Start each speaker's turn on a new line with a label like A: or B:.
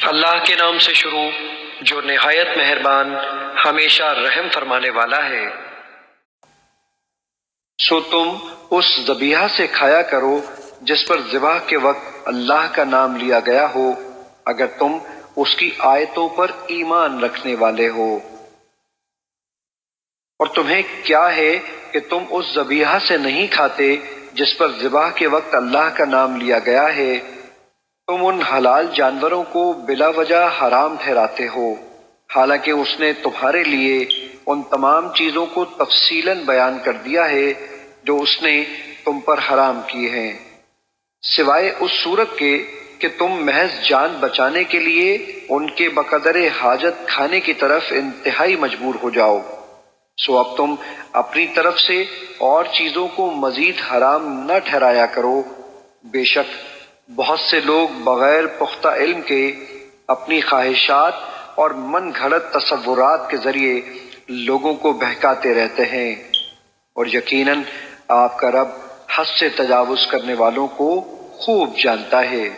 A: اللہ کے نام سے شروع جو نہایت مہربان ہمیشہ رحم فرمانے والا ہے۔ سو تم اس ذبیحہ سے کھایا کرو جس پر ذبح کے وقت اللہ کا نام لیا گیا ہو، اگر تم اس کی آیتوں پر ایمان رکھنے والے ہو۔ اور تمہیں کیا ہے کہ تم اس ذبیحہ سے نہیں کھاتے جس پر ذبح کے وقت اللہ کا نام لیا گیا ہے؟ تم ان حلال جانوروں کو بلا وجہ حرام ٹھہراتے ہو، حالانکہ اس نے تمہارے لیے ان تمام چیزوں کو تفصیلاً بیان کر دیا ہے جو اس نے تم پر حرام کیے ہیں، سوائے اس صورت کے کہ تم محض جان بچانے کے لیے ان کے بقدر حاجت کھانے کی طرف انتہائی مجبور ہو جاؤ۔ سو اب تم اپنی طرف سے اور چیزوں کو مزید حرام نہ ٹھہرایا کرو، بے شک بہت سے لوگ بغیر پختہ علم کے اپنی خواہشات اور من گھڑت تصورات کے ذریعے لوگوں کو بہکاتے رہتے ہیں، اور یقیناً آپ کا رب حد سے تجاوز کرنے والوں کو خوب جانتا ہے۔